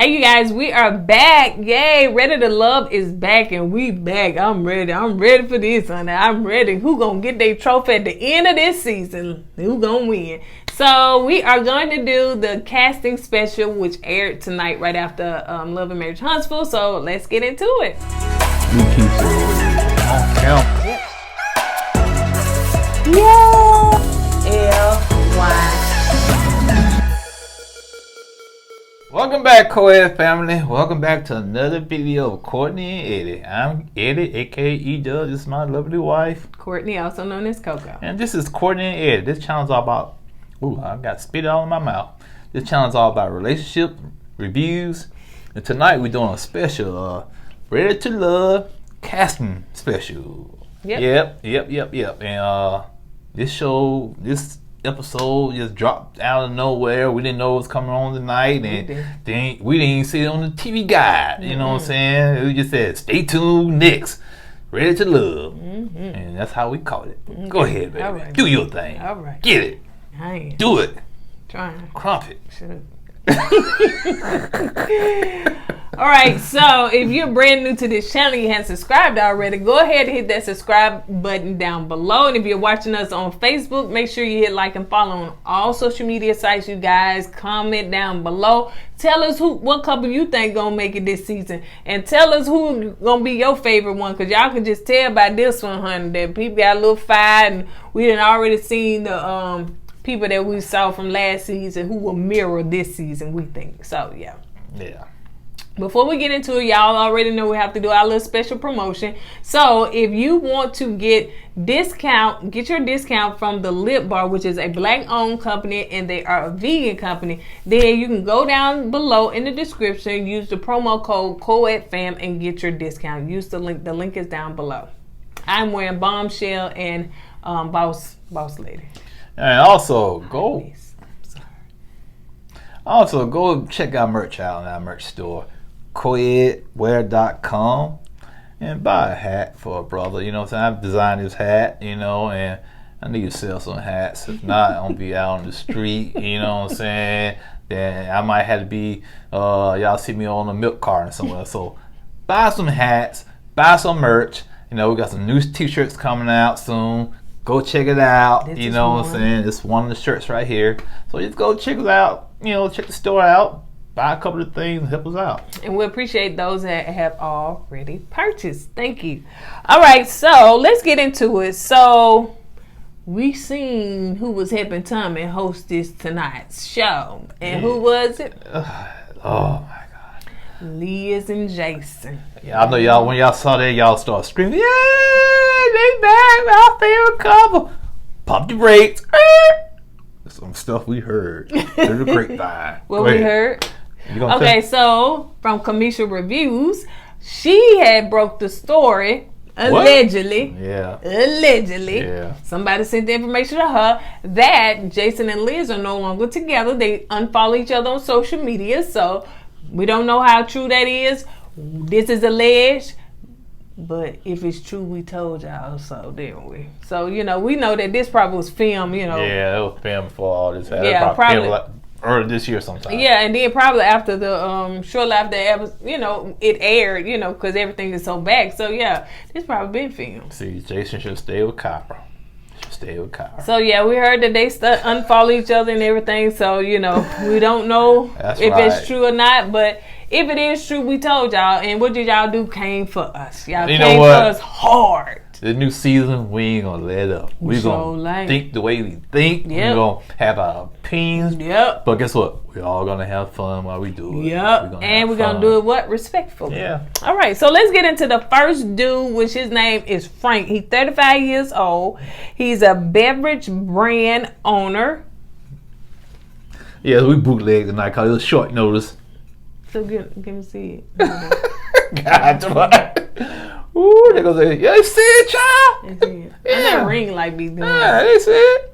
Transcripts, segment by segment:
Hey, you guys, we are back. Yay, Ready to Love is back, and we back. I'm ready. I'm ready for this, honey. I'm ready. Who gonna get their trophy at the end of this season? Who gonna win? So we are going to do the casting special, which aired tonight right after Love and Marriage Huntsville. So let's get into it. LiQWYD. Welcome back, KOED family. Welcome back to another video of Courtney and Eddie. I'm Eddie, aka E-Dub. This is my lovely wife, Courtney, also known as Coco. And this is Courtney and Eddie. This channel's all about, I got spit all in my mouth. This channel's all about relationship reviews. And tonight we're doing a special Ready to Love casting special. Yep. And this episode just dropped out of nowhere. We didn't know it was coming on tonight, and we didn't even see it on the TV guide. You know what I'm saying? We just said, stay tuned next. Ready to Love. And that's how we called it. Go ahead, baby. Right. Do your thing. All right. Get it. Do it. Trying. Crump it. Shut up. All right, so if you're brand new to this channel, you haven't subscribed already, go ahead and hit that subscribe button down below. And if you're watching us on Facebook, make sure you hit like and follow on all social media sites. You guys, comment down below. Tell us what couple you think gonna make it this season, and tell us who gonna be your favorite one, because y'all can just tell by this one, honey, that people got a little fight, and we done already seen the people that we saw from last season who will mirror this season, we think. So yeah. Before we get into it, y'all already know we have to do our little special promotion. So if you want to get your discount from the Lip Bar, which is a black-owned company, and they are a vegan company, then you can go down below in the description, use the promo code KOEDFAM, and get your discount. Use the link. The link is down below. I'm wearing Bombshell and Boss Lady. And also go check our merch out in our merch store, kourtneyandeddie.com, and buy a hat for a brother. You know what I'm saying? I've designed this hat, and I need to sell some hats. If not, I'm gonna be out on the street, you know what I'm saying? Then I might have to be y'all see me on a milk carton somewhere. So buy some hats, buy some merch. We got some new t-shirts coming out soon. Go check it out. You know what I'm saying? It's one of the shirts right here. So just go check it out. Check the store out. Buy a couple of things and help us out. And we appreciate those that have already purchased. Thank you. All right, so let's get into it. So we seen who was helping Tommy host this tonight's show. And who was it? Oh my God. Liz and Jason. Yeah, I know y'all, when y'all saw that, y'all start screaming, yeah, they back, our favorite couple. Pump the brakes. Some stuff we heard through the grapevine. What we heard? Okay, so from Camille Reviews, she had broke the story. Allegedly. Yeah. Somebody sent the information to her that Jason and Liz are no longer together. They unfollow each other on social media. So we don't know how true that is. This is alleged. But if it's true, we told y'all so, didn't we? So, we know that this probably was filmed, Yeah, it was filmed before all this happened. Yeah, probably early this year sometime. Yeah, and then probably after the, shortly after it aired, because everything is so back. So, yeah, this probably been filmed. See, Jason should stay with Kyrie. So, yeah, we heard that they unfollow each other and everything. So, we don't know it's true or not. But if it is true, we told y'all. And what did y'all do? Came for us. Y'all came for us hard. The new season, we ain't going to let up. We're going to think the way we think. We're going to have our opinions. But guess what? We're all going to have fun while we do it. And we're going to do it, respectfully. Yeah. All right. So let's get into the first dude, which his name is Frank. He's 35 years old. He's a beverage brand owner. Yeah, we bootlegged tonight because it was short notice. So give me see it. God, what? Ooh, they go say, yeah, they see it, child. Yeah. That ring like be doing. Yeah, they see it.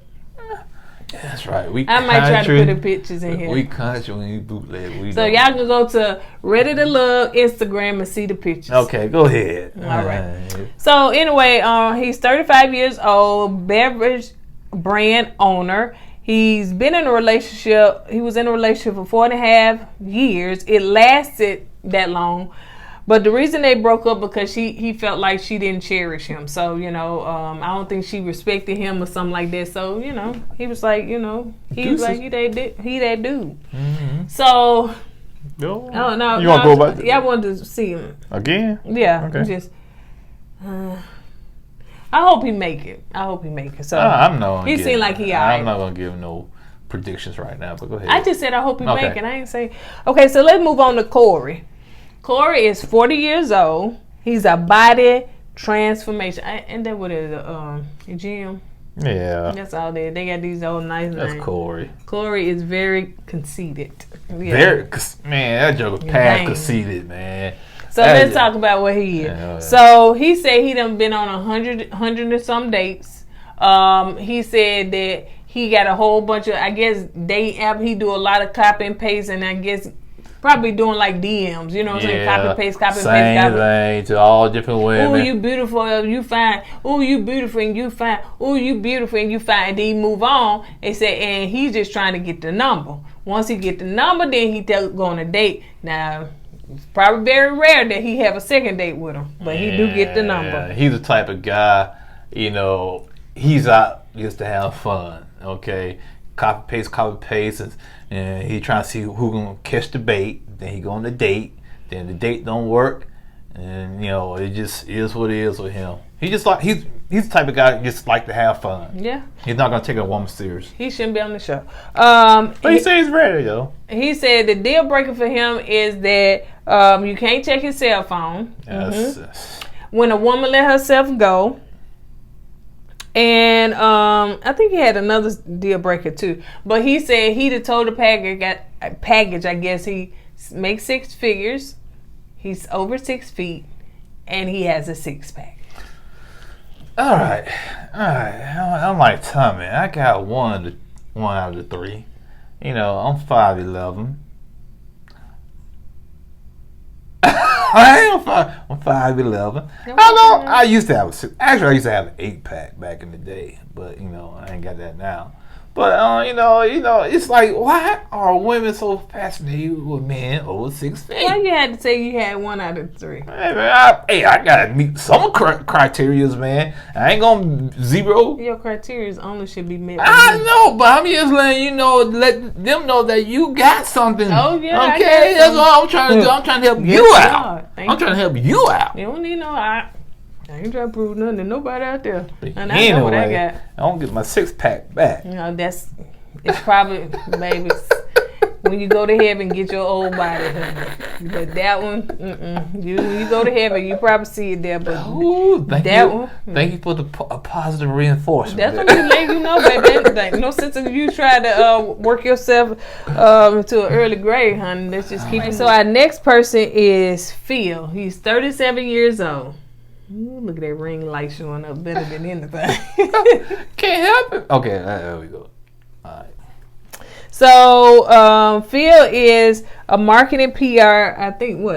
Yeah, that's right. I might try to put the pictures in here. We country when you bootleg. So y'all can go to Ready to Love Instagram and see the pictures. Okay, go ahead. All right. So anyway, he's 35 years old, beverage brand owner. He's been in a relationship. He was in a relationship for 4.5 years. It lasted that long. But the reason they broke up because he felt like she didn't cherish him. So, I don't think she respected him or something like that. So, he was like, he was like, he that dude. Mm-hmm. So, no. No. You want to go back? Yeah, I wanted to see him. Again? Yeah. Okay. Just, I hope he make it. So I'm not. He seemed like he alright. I'm not gonna give no predictions right now, but go ahead. I just said I hope he make it. I ain't say. Okay, so let's move on to Corey. Corey is 40 years old. He's a body transformation. And that what is a gym? Yeah. That's all there. They got these old nice names. That's Corey. Corey is very conceited. Yeah. Man, that joke was past conceited, man. So let's talk about what he is. Yeah. So he said he done been on 100 and some dates. He said that he got a whole bunch of, I guess, date app. He do a lot of copy and paste, and I guess probably doing like DMs. You know what I'm saying? Copy and paste, copy and paste. Same thing to all different women. Oh, you beautiful, you fine. Oh, you beautiful and you fine. Oh, you beautiful and you fine. And then he move on and say, and he's just trying to get the number. Once he get the number, then he go on a date. Now, it's probably very rare that he have a second date with him, but he do get the number. He's the type of guy, he's out just to have fun, okay? Copy paste, and he trying to see who gonna catch the bait. Then he go on the date. Then the date don't work, and it just is what it is with him. He just like he's the type of guy that just like to have fun. Yeah, he's not gonna take a woman serious. He shouldn't be on the show. But he said he's ready though. He said the deal breaker for him is that you can't check his cell phone. Yes. When a woman let herself go. And I think he had another deal breaker too. But he said he'd told the package, I guess he makes 6 figures. He's over 6 feet. And he has a 6-pack. All right. I'm like Tommy. I got one out of the 3. I'm 5'11". I'm 5'11". I used to have I used to have an 8-pack back in the day, but I ain't got that now. But it's like, why are women so fascinated with men over 6 feet? Why you had to say you had 1 out of 3? Hey, man, I gotta meet some criterias, man. I ain't gonna zero. Your criterias only should be met. I know, but I'm just letting let them know that you got something. Oh yeah, okay, that's all I'm trying to do. I'm trying to help you out. I'm trying to help you out. You don't need no I ain't trying to prove nothing to nobody out there. And I anyway, know what I got. I don't get my 6-pack back. It's probably, baby, when you go to heaven, get your old body. But that one, when you go to heaven, you probably see it there. But thank you for the positive reinforcement. That's what you let you know, baby. No sense of you try to work yourself into an early grave, honey. Let's just keep it. So our next person is Phil. He's 37 years old. Ooh, look at that ring light showing up better than anything. Can't help it. Okay, there we go. All right. So Phil is a marketing PR,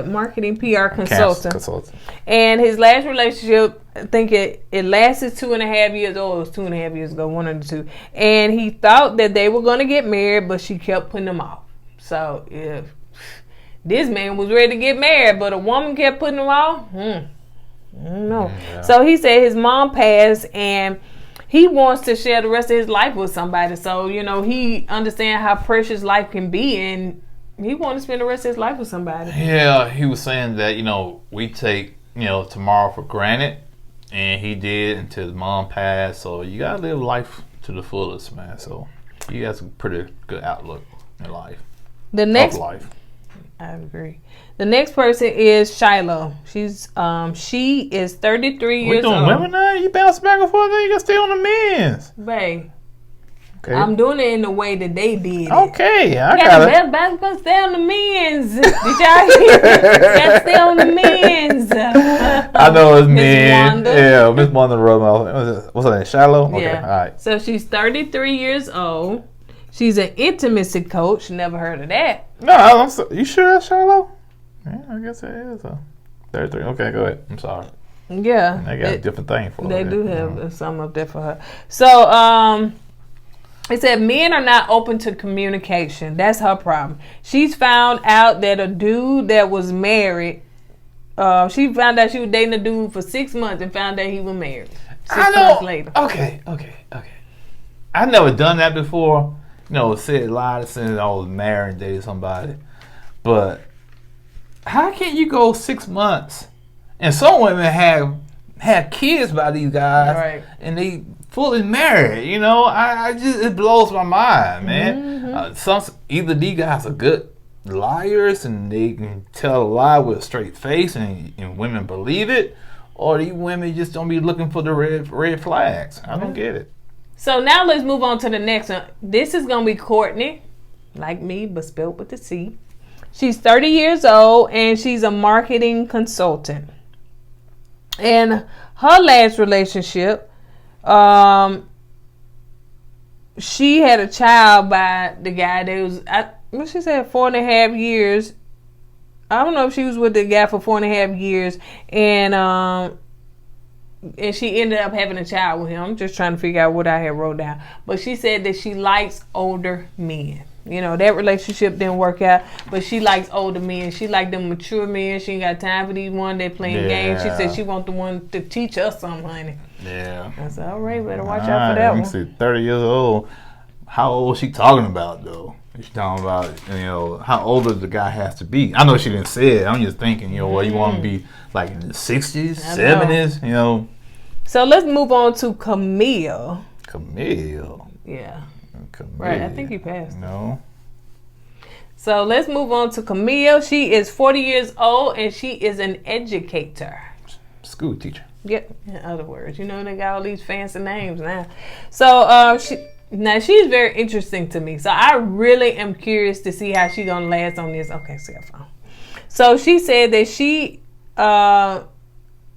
marketing PR consultant. And his last relationship, I think it lasted 2.5 years. Oh, it was 2.5 years ago, 1 of the 2. And he thought that they were going to get married, but she kept putting him off. So if this man was ready to get married, but a woman kept putting him off, I don't know. Yeah. So he said his mom passed and he wants to share the rest of his life with somebody. So, he understands how precious life can be and he wants to spend the rest of his life with somebody. Yeah, he was saying that, we take, tomorrow for granted. And he did until his mom passed. So you got to live life to the fullest, man. So you got some pretty good outlook in life. Life. I agree. The next person is Shiloh. She is 33 years old. We doing women now? You bounce back and forth, then you can stay on the men's. Babe. Okay. I'm doing it in the way that they did it. Okay, I got it. Back stay on the men's. Did y'all hear? Gotta stay on the men's. I know it's men. Yeah, Miss Wanda wrote. What's her name? Shiloh. Okay, yeah. All right. So she's 33 years old. She's an intimacy coach. Never heard of that. No, you sure that's Shiloh? Yeah, I guess it is. 33. Okay, go ahead. I'm sorry. Yeah. They got a different thing for her. They do have something up there for her. So, It said men are not open to communication. That's her problem. She's found out that a dude that was married, she found out she was dating a dude for 6 months and found out he was married 6 months later. Okay. I've never done that before. You know, said lie since I was married and dated somebody. But how can you go 6 months? And some women have kids by these guys, right, and they fully married. You know, I just, it blows my mind, man. Either these guys are good liars and they can tell a lie with a straight face and women believe it, or these women just don't be looking for the red flags. I don't get it. So now let's move on to the next one. This is gonna be Courtney, like me, but spelled with a C. She's 30 years old and she's a marketing consultant. And her last relationship, she had a child by the guy that was, what she said, 4.5 years. I don't know if she was with the guy for 4.5 years, and she ended up having a child with him. I'm just trying to figure out what I had wrote down. But she said that she likes older men. You know, that relationship didn't work out, but she likes older men. She like them mature men. She ain't got time for these ones that playing games. She said she want the one to teach us something, honey. Yeah. I said, all right, better watch out for that one. See, 30 years old. How old is she talking about, though? Is she talking about, you know, how old the guy has to be? I know she didn't say it. I'm just thinking, you know, what you want to be like in the 60s, 70s, you know. So let's move on to Camille. Camille. Yeah. Camille. Right, I think you passed. No. So let's move on to Camille. She is 40 years old and she is an educator. School teacher. Yep, in other words. You know, they got all these fancy names now. So she's very interesting to me. So I really am curious to see how she's going to last on this. Okay, cell phone. So she said that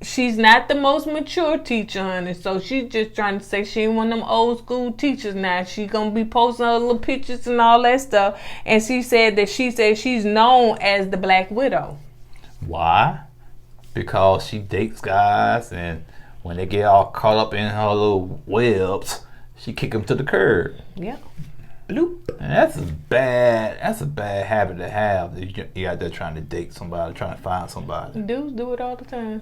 she's not the most mature teacher, honey. So she's just trying to say she ain't one of them old school teachers now. She gonna be posting her little pictures and all that stuff. And she said she's known as the Black Widow. Why? Because she dates guys, and when they get all caught up in her little webs, she kick them to the curb. Yeah. Bloop. And that's a bad habit to have. You out there trying to date somebody, trying to find somebody. Dudes do it all the time.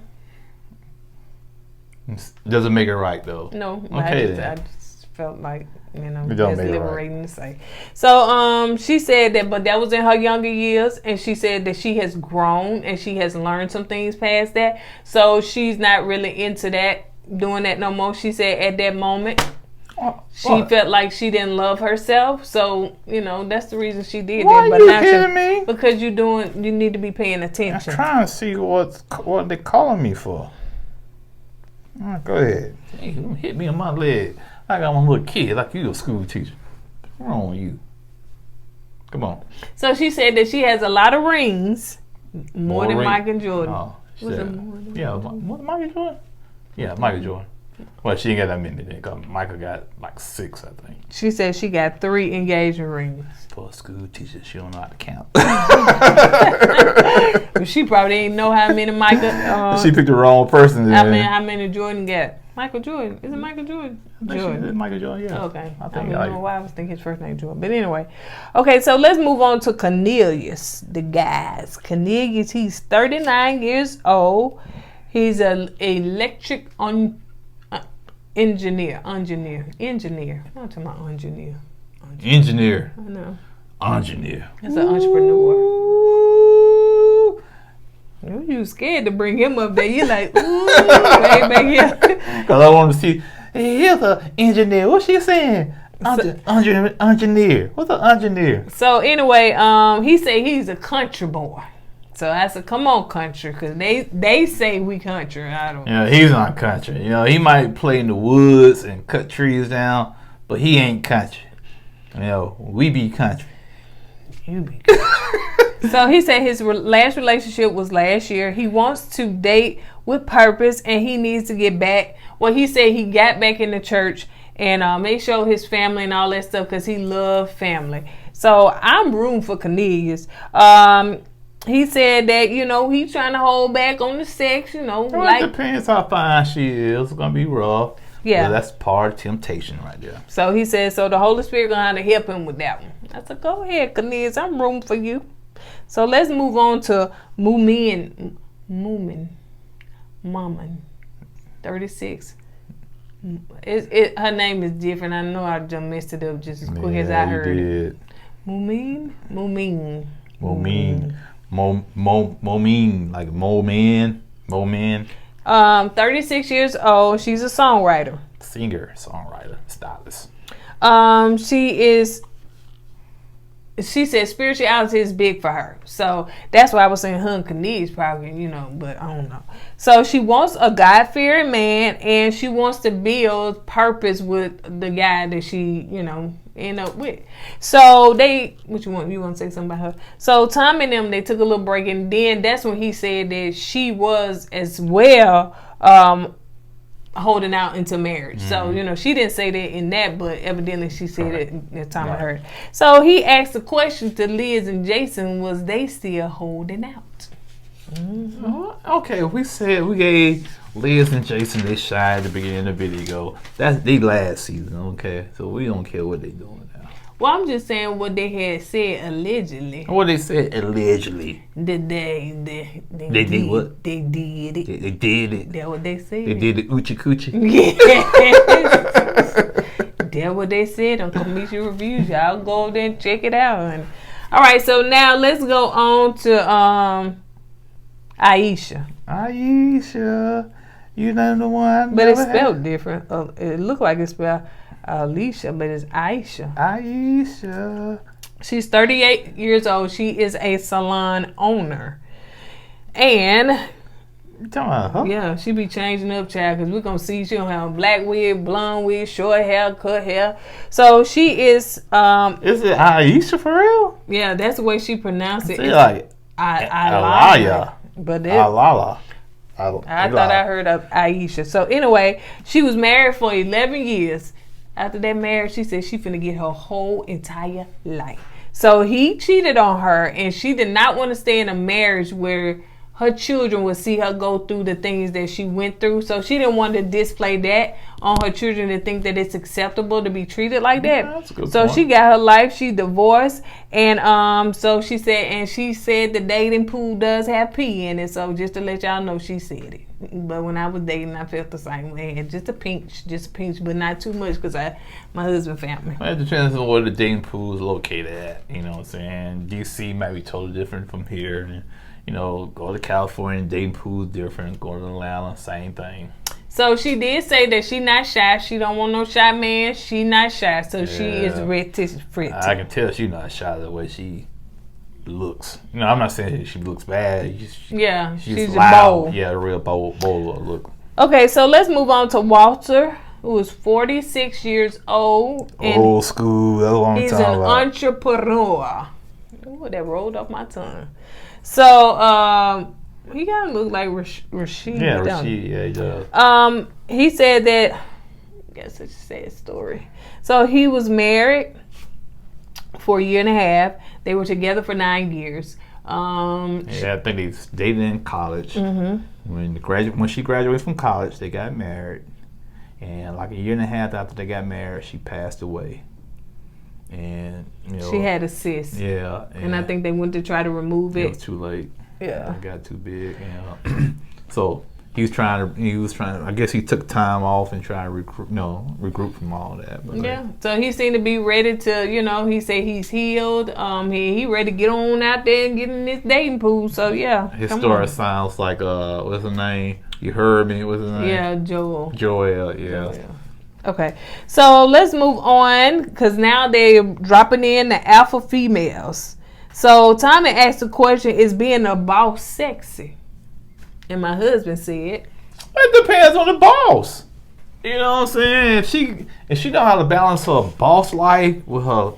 Doesn't make it right, though. No. Okay, I just felt like, you know, it's liberating to say. So she said that was in her younger years, and she said that she has grown and she has learned some things past that. So she's not really into doing that no more. She said at that moment she felt like she didn't love herself. So, you know, that's the reason she did that. But Why are you kidding me? Because you need to be paying attention. I'm trying to see what they calling me for. All right, go ahead. Hey, hit me on my leg. I got one little kid like you, a school teacher. What's wrong with you? Come on. So she said that she has a lot of rings, more than Michael Jordan. Oh, was it more than Michael Jordan? Yeah, Michael Jordan. Well, she ain't got that many then, because Michael got like 6, I think. She said she got 3 engagement rings. For a school teacher, she don't know how to count. She probably didn't know how many Michael. She picked the wrong person. How many Jordan got? Michael Jordan. Is it Michael Jordan? Jordan. Michael Jordan, yeah. Okay. I don't know why I was thinking his first name Jordan. But anyway. Okay, so let's move on to Cornelius, the guys. Cornelius, he's 39 years old. He's an electric engineer. I'm talking about engineer. Engineer. I know. Engineer. That's an entrepreneur. You scared to bring him up there. You're like, ooh, way back here. Because I want to see, hey, here's an engineer. What's she saying? Engineer. What's an engineer? So anyway, he said he's a country boy. So I said, come on, country, because they say we country. I don't know. Yeah, he's not country. You know, he might play in the woods and cut trees down, but he ain't country. You know, we be country. You be country. So he said his last relationship was last year. He wants to date with purpose, and he needs to get back. Well, he said he got back in the church and make sure his family and all that stuff because he loved family. So I'm rooting for Cornelius. He said that, you know, he's trying to hold back on the sex, you know. Well, it depends how fine she is. It's going to be rough. Yeah. Well, that's part of temptation right there. So he said, so the Holy Spirit gonna have to help him with that one. I said, go ahead, Cornelius, I'm room for you. So let's move on to Momma, 36. Her name is different. I know I just messed it up just as quick as I heard it. Momma, like Moman. 36 years old. She's a songwriter. Singer, songwriter, stylist. She said spirituality is big for her. So that's why I was saying her and Cornelius probably, but I don't know. So she wants a God-fearing man, and she wants to build purpose with the guy that she, end up with. So what you want? You want to say something about her? So Tom and them, they took a little break, and then that's when he said that she was as well holding out into marriage. So, she didn't say that in that, but evidently she said it that time I heard. So he asked the question to Liz and Jason, was they still holding out? Okay, we gave Liz and Jason their shot at the beginning of the video. That's their last season, okay? So we don't care what they doing now. Well, I'm just saying what they had said allegedly. What they said allegedly. They did what? They did it. They did it. That's what they said. They did the oochie coochie. That's what they said on Commission Reviews. Y'all go over there and check it out. All right, so now let's go on to Aisha. Aisha, you know the one. But it's spelled different. It looked like it's spelled Alicia, but it's Aisha. Aisha. She's 38 years old. She is a salon owner. And you talking about her? Yeah, she be changing up, child, because we're going to see she don't have a black wig, blonde wig, short hair, cut hair. So she is... Is it Aisha for real? Yeah, that's the way she pronounced it. It's like Alaya. But Alala. I thought I heard of Aisha. So anyway, she was married for 11 years. After that marriage, she said she finna get her whole entire life. So he cheated on her, and she did not want to stay in a marriage where her children would see her go through the things that she went through. So she didn't want to display that on her children to think that it's acceptable to be treated like that. Yeah, that's a good so point. She got her life. She divorced. And so she said the dating pool does have pee in it. So just to let y'all know, she said it. But when I was dating, I felt the same way. Just a pinch, but not too much because my husband family. It depends on where the dating pool is located at. You know what I'm saying? DC might be totally different from here. And, go to California, dating pool is different. Go to Atlanta, same thing. So she did say that she not shy. She don't want no shy man. She not shy. So she is pretty. I can tell she's not shy the way she looks. I'm not saying she looks bad. She's loud. bold. Yeah, a real bold look. Okay, so let's move on to Walter, who is 46 years old. Old school. That's what I'm he's talking an about. entrepreneur. Ooh, that rolled off my tongue. So, he kind of look like Rashid. Yeah, Rashid. Yeah, he does. He said that, I guess it's a sad story. So he was married for a year and a half. They were together for 9 years. I think they dated in college. Mm-hmm. When she graduated from college, they got married. And like a year and a half after they got married, she passed away. And she had a cyst. Yeah, and I think they went to try to remove it. It was too late. Yeah, it got too big. So he was trying. I guess he took time off and tried to regroup from all that. But so he seemed to be ready to. He said he's healed. He ready to get on out there and get in this dating pool. So his story sounds like what's his name? You heard me. What's his name? Yeah, Joel. Yeah. Okay, so let's move on because now they're dropping in the alpha females. So Tommy asked the question, is being a boss sexy? And my husband said, it depends on the boss. You know what I'm saying? If she know how to balance her boss life with her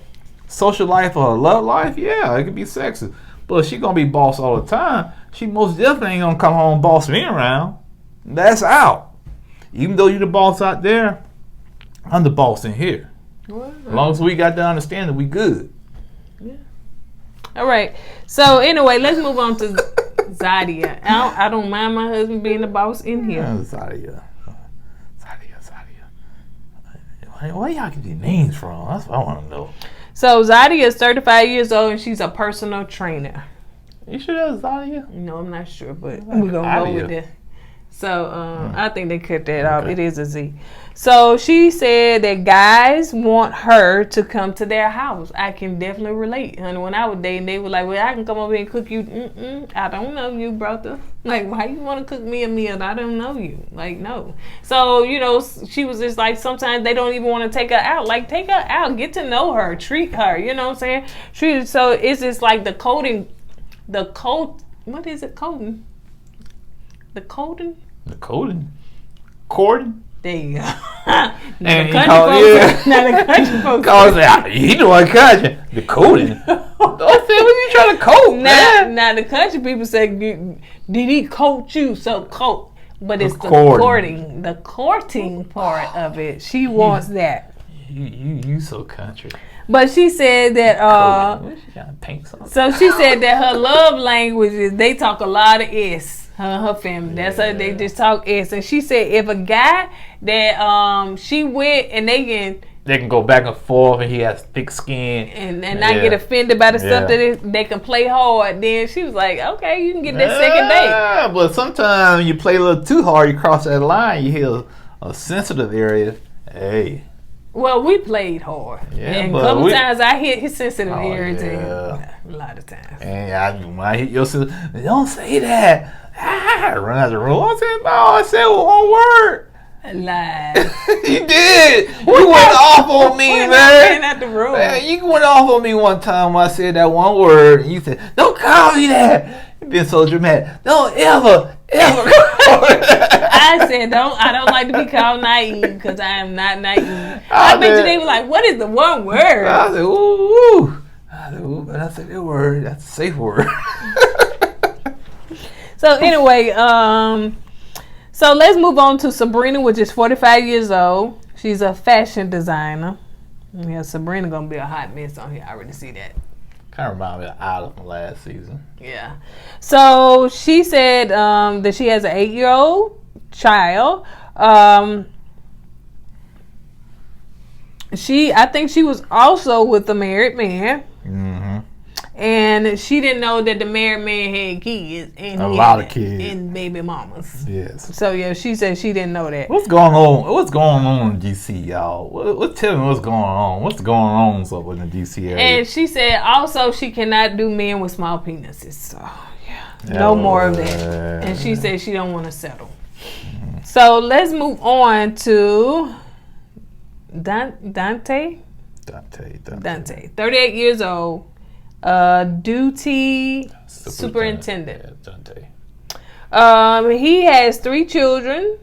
social life or her love life, yeah, it could be sexy. But if she gonna be boss all the time, she most definitely ain't gonna come home boss me around. That's out. Even though you the boss out there, I'm the boss in here. Well, as long as we got the understanding, we good. Yeah. All right. So anyway, let's move on to Zadia. I don't mind my husband being the boss in here. Zadia. Where y'all get these names from? That's what I want to know. So Zadia is 35 years old and she's a personal trainer. You sure that's Zadia? No, I'm not sure, but we're gonna go with that. So I think they cut that off. It is a Z. So she said that guys want her to come to their house. I can definitely relate, honey. When I was dating, they were like, "Well, I can come over here and cook you." I don't know you, brother. Like, why you want to cook me a meal? I don't know you. Like, no. So she was just like, sometimes they don't even want to take her out. Like, take her out, get to know her, treat her. You know what I'm saying? So it's just like the coding. What is it? Coding? The coding? The coding? Cording? There you go. And the country folks. Cause you know what country? The coding. Don't say what you trying to code, man. Now the country people say, did he coach you? So coat. But it's the courting part of it. She wants that. You so country. But she said that so she said that her love language is they talk a lot of S. Her family. That's how they just talk S. And she said if a guy that she with and they can go back and forth and he has thick skin and not get offended by the stuff that they can play hard, then she was like, okay, you can get that second date. But sometimes you play a little too hard, you cross that line, you hit a sensitive area. Hey. Well, we played hard. And a couple times I hit his sensitive areas. A lot of times. And when I hit your sensitive, don't say that. I run out the room. I said, no, I said one word. Lies. You did. You went off on me, man. Ran out the room. Man, you went off on me one time when I said that one word. And you said, don't call me that. You've been so dramatic. Don't ever. I said, I don't like to be called naive because I am not naive. I bet you they were like, what is the one word? I said, ooh. But I said that word. That's a safe word. So anyway, so let's move on to Sabrina, which is 45 years old. She's a fashion designer. Yeah, Sabrina gonna be a hot mess on here. I already see that. Kind of remind me of Isla from last season. Yeah. So she said that she has an 8-year-old child. I think she was also with a married man. Mm-hmm. And she didn't know that the married man had kids. And a lot of kids. And baby mamas. Yes. So, yeah, she said she didn't know that. What's going on in D.C., y'all? Tell me what's going on. What's going on up in the D.C. area? And she said also she cannot do men with small penises. So, yeah. No more of that. And she said she don't want to settle. Mm-hmm. So, let's move on to Dante. 38 years old. Duty superintendent. Dante. He has 3 children,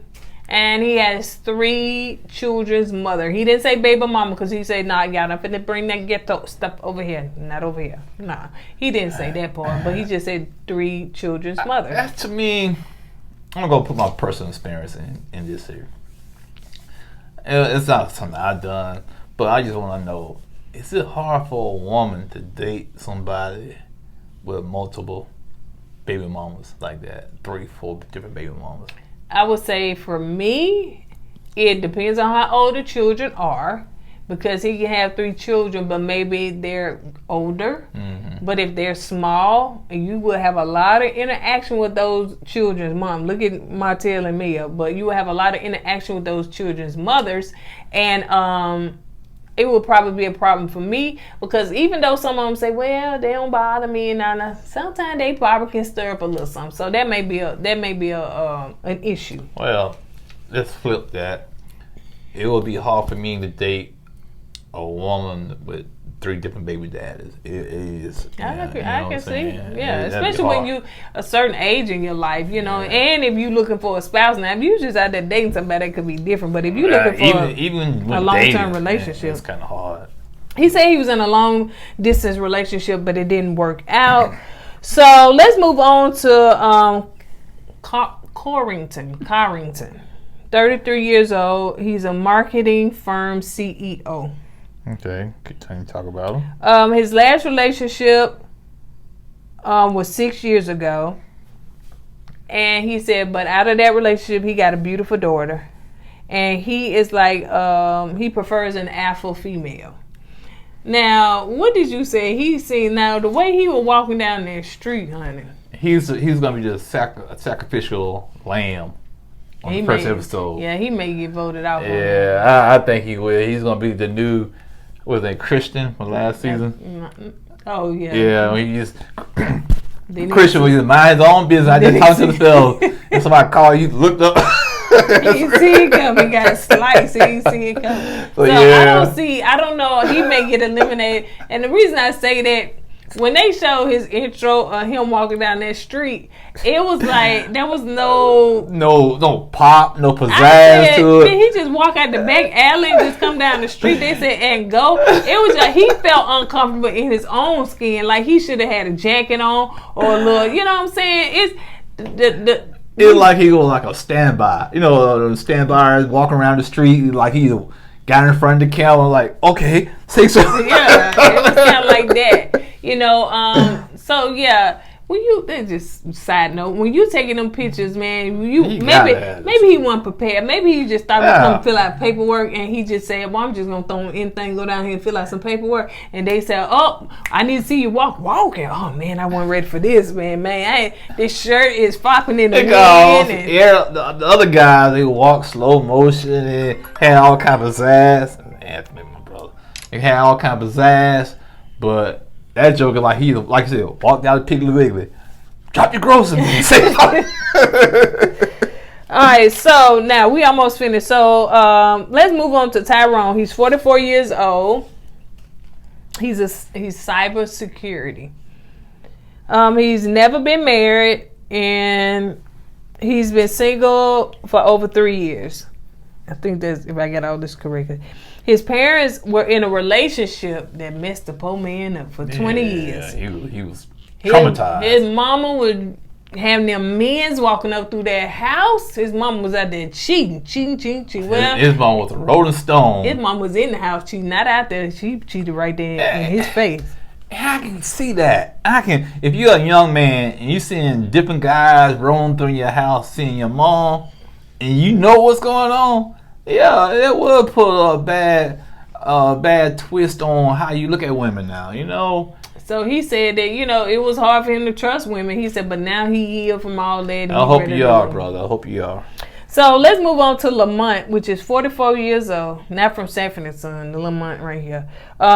and he has 3 children's mother. He didn't say baby mama because he said, "Nah, y'all not finna bring that ghetto stuff over here. Not over here." Nah, he didn't say that part, but he just said 3 children's mother. That to me, I'm gonna put my personal experience in this here. It's not something I've done, but I just want to know. Is it hard for a woman to date somebody with multiple baby mamas like that? 3, 4 different baby mamas? I would say for me, it depends on how old the children are. Because he can have 3 children, but maybe they're older. Mm-hmm. But if they're small, you will have a lot of interaction with those children's mom. Look at Martell and Mia. But you will have a lot of interaction with those children's mothers. And it would probably be a problem for me because even though some of them say, well, they don't bother me, and sometimes they probably can stir up a little something. So that may be an issue. Well, let's flip that. It would be hard for me to date a woman with 3 different baby daddies. It is. I can see. Yeah, especially when you a certain age in your life, and if you're looking for a spouse now, if you just out there dating somebody, that could be different. But if you're looking for even a long-term relationship, it's kind of hard. He said he was in a long-distance relationship, but it didn't work out. So let's move on to Carrington. 33 years old. He's a marketing firm CEO. Okay, can you talk about him? His last relationship was 6 years ago. And he said, but out of that relationship, he got a beautiful daughter. and he is like he prefers an Afro female. Now, what did you say? He seen now the way he was walking down that street, honey. He's gonna be just a sacrificial lamb on the first episode. Yeah, he may get voted out. Yeah, I think he will. He's gonna be the new, was it Christian from last season? Oh yeah. Yeah, he just Christian will mind his own business. I just talked to the fellas. If somebody called you, looked up. You see it coming. He got sliced. So you see it coming. So I don't know. He may get eliminated. And the reason I say that, when they show his intro of him walking down that street, it was like there was no pop, no pizzazz to it. Did he just walk out the back alley and just come down the street? They said and go. It was like he felt uncomfortable in his own skin, like he should have had a jacket on or a little. You know what I'm saying? It's like he was like a standby. You know, standby walking around the street like he got in front of the camera, like, okay, say something. Yeah, it was kind of like that. You know, so yeah. When you just side note, when you taking them pictures, man, maybe he wasn't prepared. Maybe he just thought he was gonna fill out paperwork, and he just said, "Well, I'm just gonna throw anything, go down here and fill out some paperwork." And they said, "Oh, I need to see you walking." Oh man, I wasn't ready for this, man. This shirt is flopping in the wind. The other guys, they walk slow motion and had all kind of pizzazz. Anthony, my brother, they had all kind of pizzazz, but that joker, like you said, walked out of Piggly Wiggly. Drop your groceries. Say something. All right, so now we almost finished. So let's move on to Tyrone. He's 44 years old. He's cyber security. He's never been married, and he's been single for over 3 years. I think that's, if I got all this correctly. His parents were in a relationship that messed the poor man up for 20 years. Yeah, he was traumatized. His mama would have them men's walking up through their house. His mama was out there cheating. Well, his mom was a Rolling Stone. His mom was in the house cheating, not out there. She cheated right there in his face. I can see that. If you're a young man and you seeing different guys rolling through your house, seeing your mom, and you know what's going on. Yeah, it would put a bad twist on how you look at women now, you know. So he said that, you know, it was hard for him to trust women. He said, but now he healed from all that. I hope you are, brother. I hope you are. So let's move on to Lamont, which is 44 years old. Not from Sanford and Son, the Lamont right here.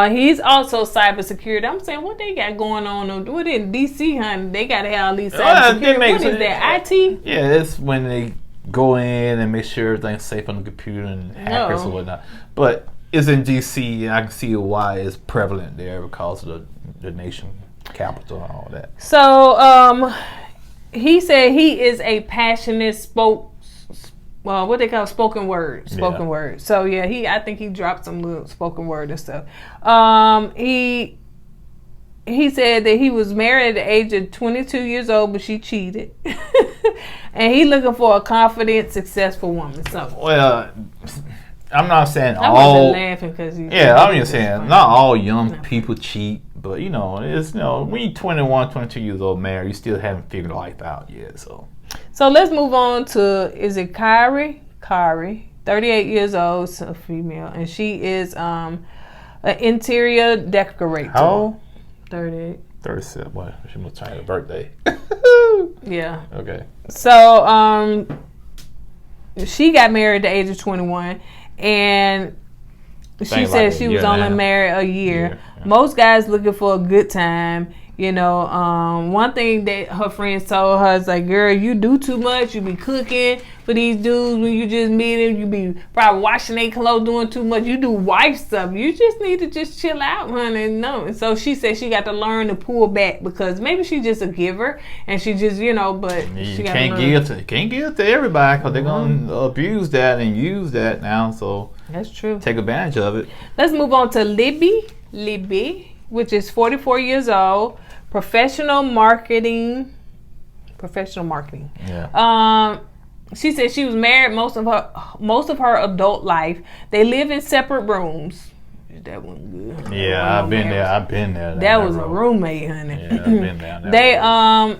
He's also cybersecurity. I'm saying, what they got going on? What in D.C., honey? They got to have all these cybersecurity. What is that, IT? Yeah, it's when they go in and make sure everything's safe on the computer and hackers and whatnot. But it's in D.C. and I can see why it's prevalent there because of the nation capital and all that. So he said he is a passionate what they call spoken word. So yeah, I think he dropped some little spoken word and stuff. He said that he was married at the age of 22 years old, but she cheated. And he looking for a confident, successful woman. So, well, I'm not saying I wasn't laughing because I'm just saying not all young people cheat, but you know, it's when you're 21, 22 years old, married, you still haven't figured life out yet. So let's move on to, is it Kyrie? Kyrie, 38 years old, a female, and she is an interior decorator. How old? 38. 37. Boy, she must have had a birthday. Yeah. Okay. So she got married at the age of 21, and she said she was only married a year. Yeah. Most guys looking for a good time. You know, one thing that her friends told her is like, girl, you do too much. You be cooking for these dudes when you just meet them. You be probably washing their clothes, doing too much. You do wife stuff. You just need to just chill out, honey. No. And so she said she got to learn to pull back because maybe she's just a giver and she just, but she got to learn. Can't give to everybody because they're going to abuse that and use that now. So that's true. Take advantage of it. Let's move on to Libby, which is 44 years old. Professional marketing. Yeah. She said she was married most of her adult life. They live in separate rooms. That one good. Yeah, I've been there. That was a roommate, honey. Yeah, I've been down there.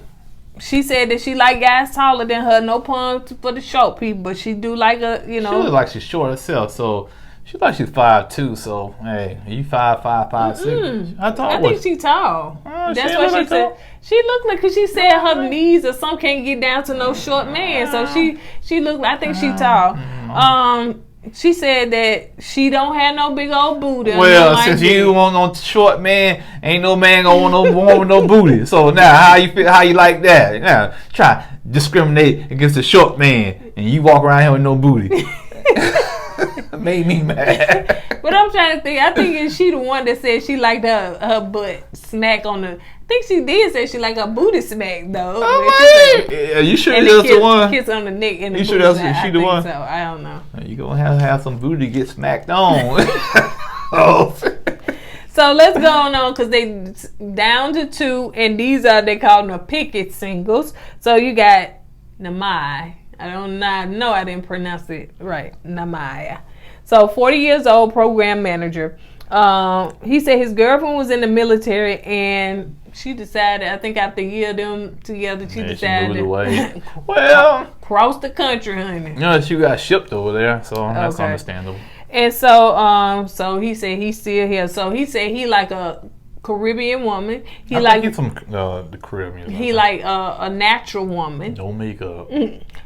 she said that she like guys taller than her. No pun for the short people, but she do like a, you know. She look like she's short herself, so she like she's 5'2". So hey, you 5'5", 5'6". How tall I was think she tall. That's she what look she like said. tall? She looked like, cause she said her knees or some can't get down to no short man. So she looked. I think she tall. She said that she don't have no big old booty. Well, since you want no short man, ain't no man gonna want no woman with no booty. So now, how you feel? How you like that? Now, try to discriminate against a short man, and you walk around here with no booty. Made me mad. But I'm trying to think. I think is she the one that said she liked her butt smack on the. I think she did say she like her booty smack though. Oh, are you sure that's the one? Kiss on the neck and the you booty. Sure that's she the one? So I don't know. You gonna have some booty get smacked on. Oh. So let's go on because they down to 2, and these are they call them picket singles. So you got Namaya. I know I didn't pronounce it right. Namaya. So 40 years old, program manager. He said his girlfriend was in the military and she decided, I think after a year of them together, she decided to well, cross the country, honey. No, she got shipped over there, so that's understandable. And so he said he's still here. So he said he like a Caribbean woman. He like he's from the Caribbean. He like a natural woman. No makeup.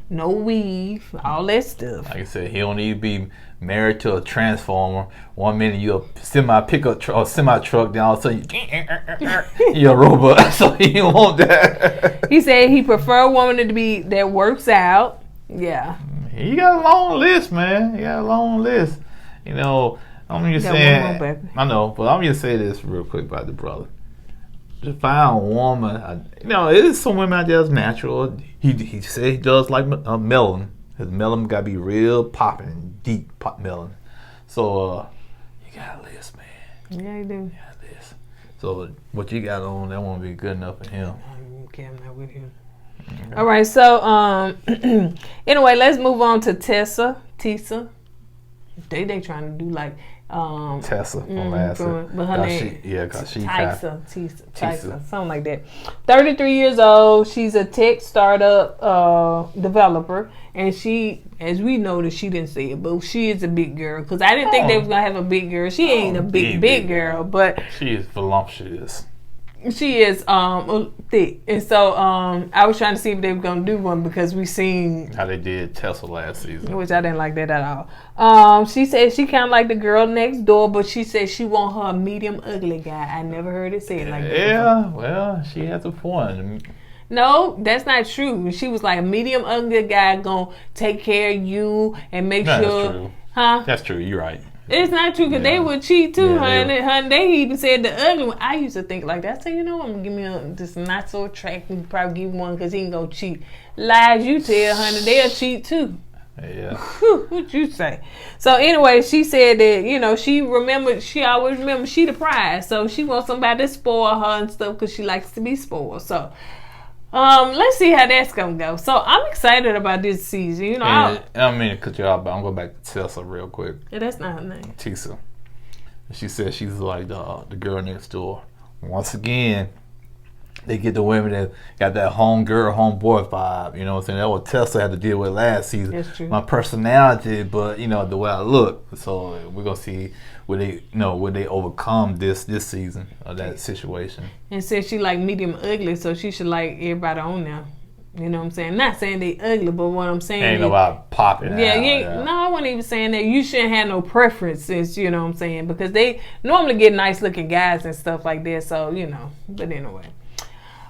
No weave, all that stuff. Like I said, he don't need to be married to a transformer. 1 minute you're a semi pickup or semi truck, then all of a sudden you're a robot. So he don't want that. He said he prefer a woman to be that works out. Yeah. He got a long list, man. He got a long list. You know, I'm just saying. I know, but I'm just say this real quick about the brother. Just find a woman. You know, there's some women out there that's natural. He said he does like melon. His melon got to be real popping, deep pop melon. So you got a list, man. Yeah, you do. You got a list. So what you got on, that won't be good enough for him. Okay, I'm not with him. Okay. All right, so anyway, let's move on to Tisa. They trying to do like Tessa from last year. But her name, cause she Tisa, something like that. 33 years old. She's a tech startup developer, and she, as we noticed, she didn't say it, but she is a big girl. Cause I didn't think they was gonna have a big girl. She ain't a big girl, but she is voluptuous. She is thick, and so I was trying to see if they were gonna do one because we seen how they did Tessa last season, which I didn't like that at all. She said she kind of like the girl next door, but she said she want her a medium ugly guy. I never heard it said like that. Yeah, well, she has a point. No, that's not true. She was like a medium ugly guy gonna take care of you and make sure. That's true. Huh? That's true. You're right. It's not true because they would cheat too, honey. They even said the ugly one. I used to think like that. I said, you know, I'm gonna give me this not so attractive. Probably give one because he ain't gonna cheat. Lies you tell, honey, they'll cheat too. Yeah. What'd you say? So anyway, she said that, you know, she always remembers she the prize. So she wants somebody to spoil her and stuff because she likes to be spoiled. So let's see how that's gonna go. So I'm excited about this season. You know, I mean to cut you off, but I'm going back to Tessa real quick. Yeah, that's not her name. Tisa. She said she's like the girl next door. Once again, they get the women that got that home girl, home boy vibe. You know what I'm saying? That's what Tessa had to deal with last season. That's true. My personality, but you know the way I look. So we're gonna see would they overcome this season of that situation. And said she like medium ugly, so she should like everybody on there. You know what I'm saying? Not saying they ugly, but what I'm saying ain't about popping. Yeah. No, I wasn't even saying that. You shouldn't have no preferences. You know what I'm saying? Because they normally get nice looking guys and stuff like that. So you know. But anyway.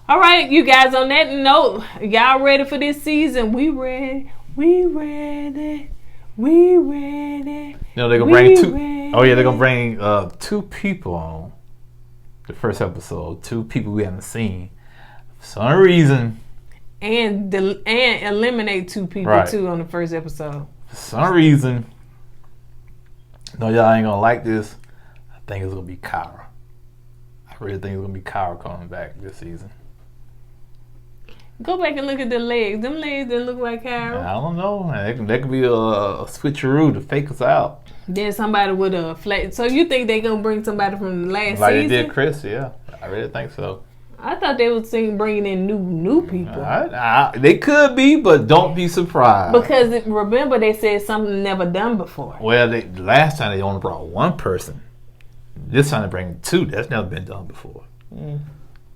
All right, you guys, on that note, y'all ready for this season? We ready. You know, they're going to bring they're going to bring 2 people on the first episode. 2 people we haven't seen. For some reason. And eliminate 2 people, too, on the first episode. For some reason. No, y'all ain't going to like this. I think it's going to be Kyra. I really think it's going to be Kyra coming back this season. Go back and look at the legs. Them legs didn't look like Carol. I don't know. That could be a switcheroo to fake us out. Then somebody with a flat. So you think they gonna bring somebody from the last season? Like they did Chris, yeah. I really think so. I thought they was bringing in new people. They could be, but don't be surprised. Because remember, they said something never done before. Well, last time they only brought one person. This time they bring 2. That's never been done before.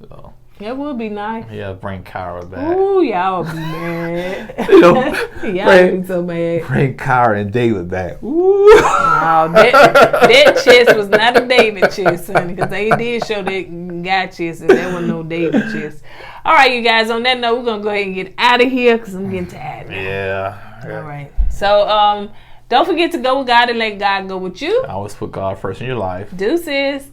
So. That would be nice. Yeah, bring Kyra back. Ooh, y'all would be mad. Y'all would be so mad. Bring Kyra and David back. Ooh. No, that chest was not a David chest, honey, because they did show that guy chest, and there was no David chest. All right, you guys, on that note, we're going to go ahead and get out of here because I'm getting tired now. Yeah. All right. So, don't forget to go with God and let God go with you. I always put God first in your life. Deuces.